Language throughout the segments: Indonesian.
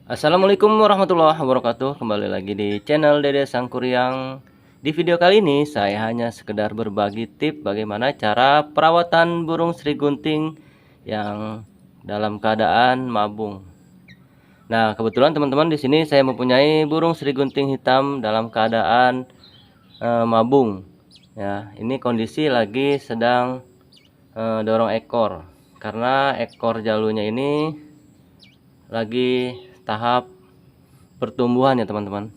Assalamualaikum warahmatullahi wabarakatuh. Kembali lagi di channel Dede Sangkuriang. Di video kali ini saya hanya sekedar berbagi tips bagaimana cara perawatan burung sri gunting yang dalam keadaan mabung. Nah, kebetulan teman-teman di sini saya mempunyai burung sri gunting hitam dalam keadaan mabung. Ya, ini kondisi lagi sedang dorong ekor karena ekor jalunya ini lagi tahap pertumbuhan ya teman-teman.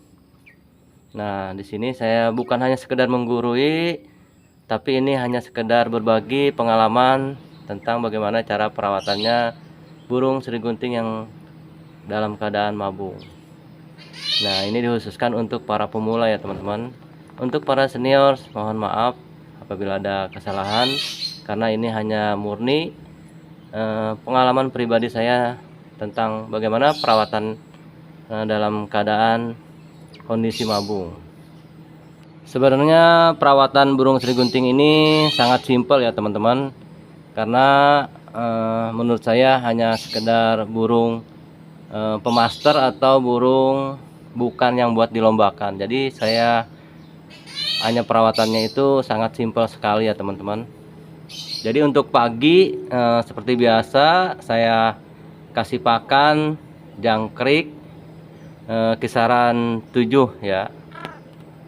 Nah, di sini saya bukan hanya sekedar menggurui, tapi ini hanya sekedar berbagi pengalaman tentang bagaimana cara perawatannya burung sri gunting yang dalam keadaan mabung. Nah, ini dikhususkan untuk para pemula ya teman-teman. Untuk para senior, mohon maaf apabila ada kesalahan, karena ini hanya murni pengalaman pribadi saya tentang bagaimana perawatan dalam keadaan kondisi mabung. Sebenarnya perawatan burung sri gunting ini sangat simpel ya teman-teman, karena menurut saya hanya sekedar burung pemaster atau burung bukan yang buat dilombakan. Jadi saya hanya perawatannya itu sangat simpel sekali ya teman-teman. Jadi untuk pagi seperti biasa saya kasih pakan jangkrik kisaran 7 ya.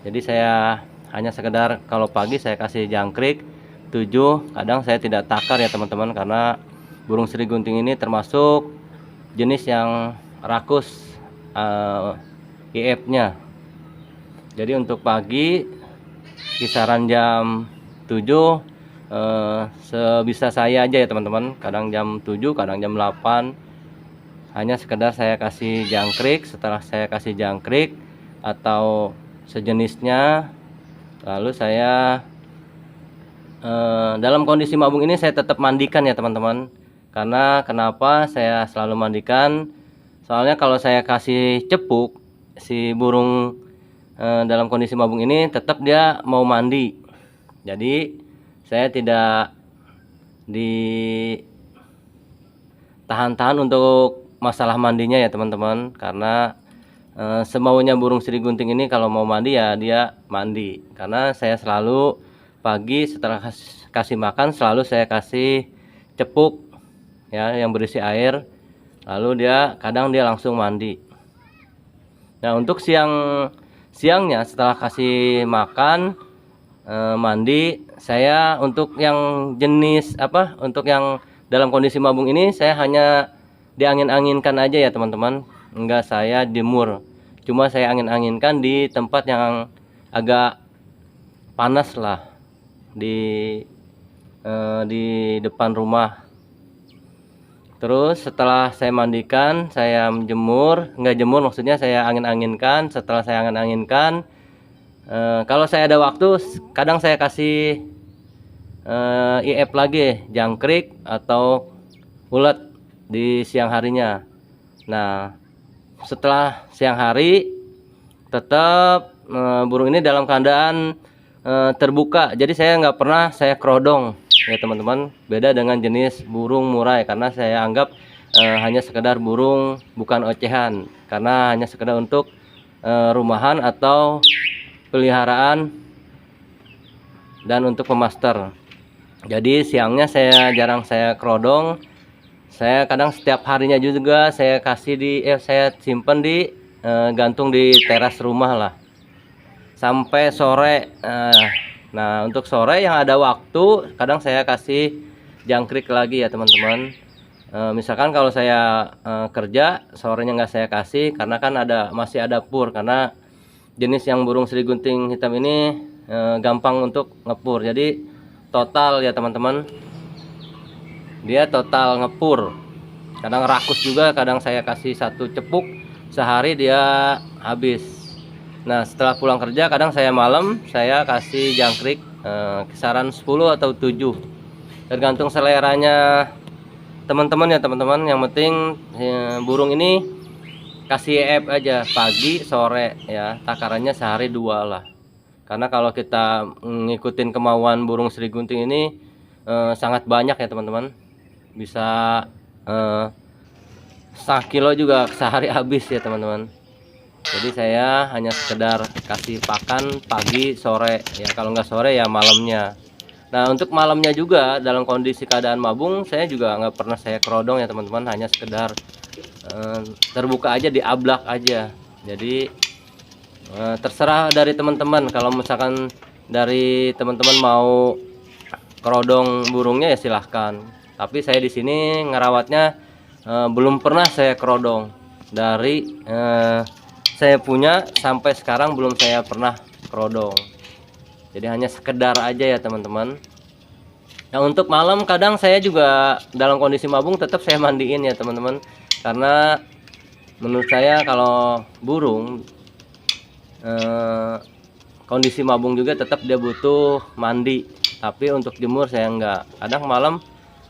Jadi saya hanya sekedar kalau pagi saya kasih jangkrik 7, kadang saya tidak takar ya teman-teman, karena burung sri gunting ini termasuk jenis yang rakus IF-nya. Jadi untuk pagi kisaran jam 7 sebisa saya aja ya teman-teman, kadang jam 7 kadang jam 8, hanya sekedar saya kasih jangkrik. Setelah saya kasih jangkrik atau sejenisnya, lalu saya dalam kondisi mabung ini saya tetap mandikan ya teman-teman. Karena kenapa saya selalu mandikan, soalnya kalau saya kasih cepuk, si burung dalam kondisi mabung ini tetap dia mau mandi. Jadi saya tidak ditahan-tahan untuk masalah mandinya ya teman-teman, karena semaunya burung sri gunting ini kalau mau mandi ya dia mandi. Karena saya selalu pagi setelah kasih makan selalu saya kasih cepuk ya yang berisi air, lalu kadang dia langsung mandi. Nah, untuk siangnya setelah kasih makan mandi, saya untuk yang jenis untuk yang dalam kondisi mabung ini saya hanya diangin-anginkan aja ya teman-teman, enggak saya jemur, cuma saya angin-anginkan di tempat yang agak panas lah, di di depan rumah. Terus setelah saya mandikan saya enggak jemur maksudnya, saya angin-anginkan. Setelah saya angin-anginkan, kalau saya ada waktu kadang saya kasih IF lagi jangkrik atau ulet di siang harinya. Nah, setelah siang hari tetap burung ini dalam keadaan terbuka. Jadi saya nggak pernah saya kerodong ya teman-teman. Beda dengan jenis burung murai, karena saya anggap hanya sekedar burung bukan ocehan, karena hanya sekedar untuk rumahan atau peliharaan dan untuk pemaster. Jadi siangnya saya jarang saya kerodong. Saya kadang setiap harinya juga saya kasih saya simpen di gantung di teras rumah lah sampai sore. Nah, untuk sore yang ada waktu kadang saya kasih jangkrik lagi ya teman-teman. Misalkan kalau saya kerja sorenya nggak saya kasih, karena kan masih ada pur, karena jenis yang burung sri gunting hitam ini gampang untuk ngepur. Jadi total ya teman-teman, dia total ngepur. Kadang rakus juga, kadang saya kasih satu cepuk sehari dia habis. Nah, setelah pulang kerja kadang saya malam saya kasih jangkrik kisaran 10 atau 7, tergantung seleranya teman-teman ya teman-teman. Yang penting burung ini kasih EF aja pagi sore ya, takarannya sehari 2 lah. Karena kalau kita ngikutin kemauan burung sri gunting ini sangat banyak ya teman-teman, bisa 1 kilo juga sehari habis ya teman-teman. Jadi saya hanya sekedar kasih pakan pagi sore ya, kalau nggak sore ya malamnya. Nah untuk malamnya juga dalam kondisi keadaan mabung saya juga nggak pernah saya kerodong ya teman-teman, hanya sekedar terbuka aja, diablak aja. Jadi terserah dari teman-teman, kalau misalkan dari teman-teman mau kerodong burungnya ya silahkan, tapi saya di sini ngerawatnya belum pernah saya kerodong. Dari saya punya sampai sekarang belum saya pernah kerodong, jadi hanya sekedar aja ya teman-teman. Nah untuk malam kadang saya juga dalam kondisi mabung tetap saya mandiin ya teman-teman, karena menurut saya kalau burung kondisi mabung juga tetap dia butuh mandi, tapi untuk jemur saya enggak. Kadang malam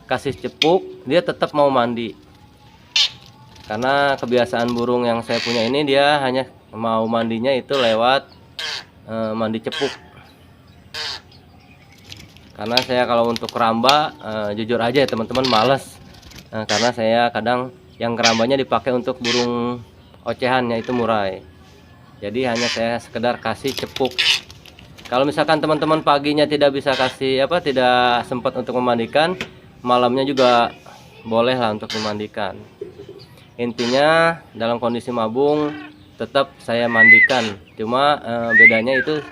kasih cepuk dia tetap mau mandi, karena kebiasaan burung yang saya punya ini dia hanya mau mandinya itu lewat mandi cepuk. Karena saya kalau untuk keramba jujur aja ya teman-teman males, karena saya kadang yang kerambanya dipakai untuk burung ocehan yaitu murai, jadi hanya saya sekedar kasih cepuk. Kalau misalkan teman-teman paginya tidak bisa kasih tidak sempat untuk memandikan, malamnya juga boleh lah untuk dimandikan. Intinya dalam kondisi mabung tetap saya mandikan, cuma bedanya itu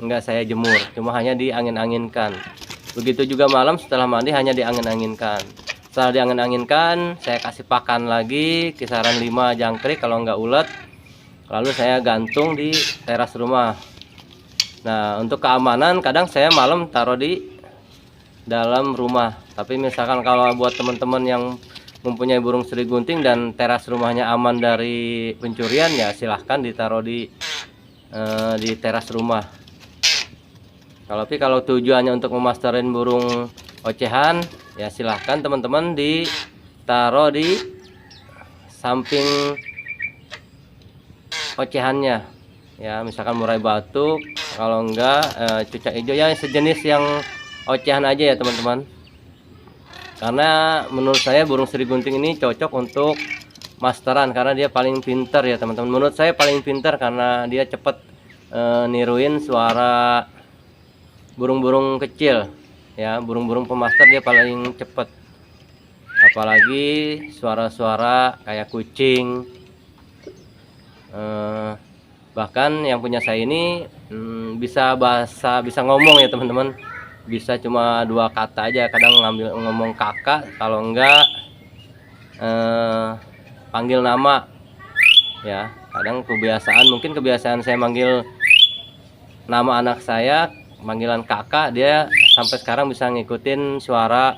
enggak saya jemur, cuma hanya diangin-anginkan. Begitu juga malam setelah mandi hanya diangin-anginkan. Setelah diangin-anginkan saya kasih pakan lagi kisaran 5 jangkrik kalau enggak ulet, lalu saya gantung di teras rumah. Nah untuk keamanan kadang saya malam taruh di dalam rumah, tapi misalkan kalau buat teman-teman yang mempunyai burung seri gunting dan teras rumahnya aman dari pencurian ya silahkan ditaruh di teras rumah. Tapi kalau tujuannya untuk memasterin burung ocehan ya silahkan teman-teman ditaruh di samping ocehannya ya, misalkan murai batuk, kalau enggak cucak hijau ya, sejenis yang ocehan aja ya teman-teman. Karena menurut saya burung seri gunting ini cocok untuk masteran karena dia paling pintar ya teman-teman. Menurut saya paling pintar karena dia cepat niruin suara burung-burung kecil ya, burung-burung pemaster dia paling cepat. Apalagi suara-suara kayak kucing, bahkan yang punya saya ini bisa ngomong ya teman-teman, bisa cuma 2 kata aja, kadang ngomong kakak, kalau enggak panggil nama ya. Kadang mungkin kebiasaan saya manggil nama anak saya, panggilan kakak, dia sampai sekarang bisa ngikutin suara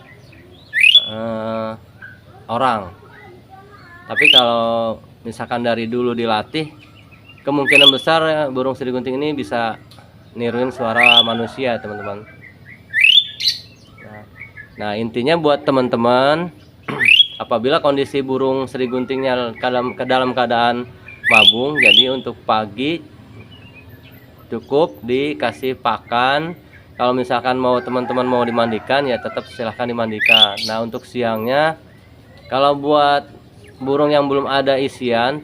orang. Tapi kalau misalkan dari dulu dilatih, kemungkinan besar burung seri gunting ini bisa niruin suara manusia teman-teman. Nah intinya buat teman-teman apabila kondisi burung seri guntingnya ke dalam keadaan mabung, jadi untuk pagi cukup dikasih pakan. Kalau misalkan teman-teman mau dimandikan ya tetap silahkan dimandikan. Nah untuk siangnya kalau buat burung yang belum ada isian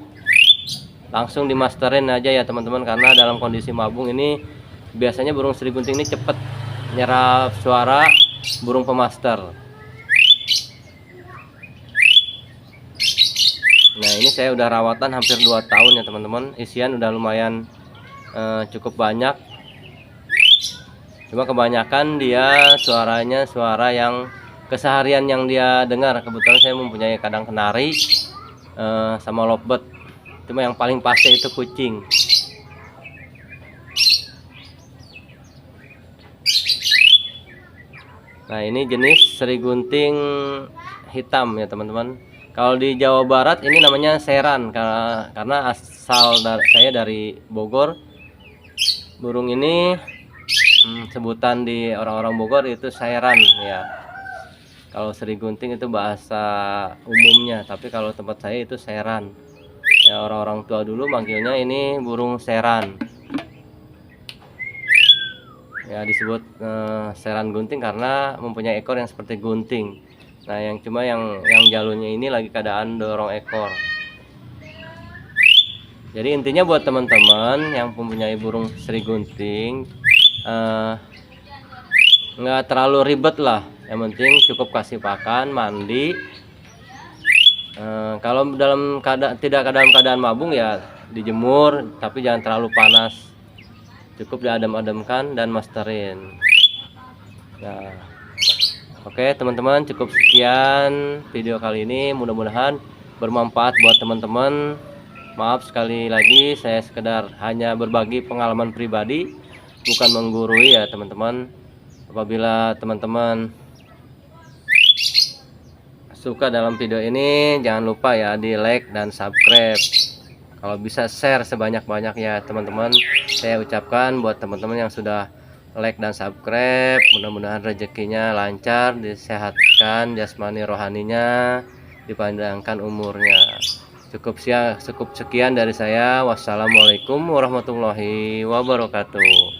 langsung dimasterin aja ya teman-teman, karena dalam kondisi mabung ini biasanya burung seri gunting ini cepet nyerap suara burung pemaster. Nah ini saya udah rawatan hampir 2 tahun ya teman-teman, isian udah lumayan cukup banyak, cuma kebanyakan dia suaranya suara yang keseharian yang dia dengar. Kebetulan saya mempunyai kadang kenari sama lovebird, cuma yang paling pasti itu kucing. Nah ini jenis seri gunting hitam ya teman-teman. Kalau di Jawa Barat ini namanya seran, karena asal saya dari Bogor. Burung ini sebutan di orang-orang Bogor itu seran ya. Kalau seri gunting itu bahasa umumnya, tapi kalau tempat saya itu seran ya. Orang-orang tua dulu manggilnya ini burung seran ya, disebut seran gunting karena mempunyai ekor yang seperti gunting. Nah, yang cuma yang jalurnya ini lagi keadaan dorong ekor. Jadi intinya buat teman-teman yang mempunyai burung seri gunting, nggak terlalu ribet lah. Yang penting cukup kasih pakan, mandi. Kalau tidak dalam keadaan mabung ya dijemur, tapi jangan terlalu panas. Cukup diadem-ademkan dan masterin. Nah, oke teman-teman, cukup sekian video kali ini. Mudah-mudahan bermanfaat buat teman-teman. Maaf sekali lagi, saya sekedar hanya berbagi pengalaman pribadi, bukan menggurui ya teman-teman. Apabila teman-teman suka dalam video ini, jangan lupa ya di like dan subscribe. Kalau bisa share sebanyak-banyaknya teman-teman. Saya ucapkan buat teman-teman yang sudah like dan subscribe, mudah-mudahan rezekinya lancar, disehatkan jasmani rohaninya, dipanjangkan umurnya. Cukup sekian dari saya. Wassalamualaikum warahmatullahi wabarakatuh.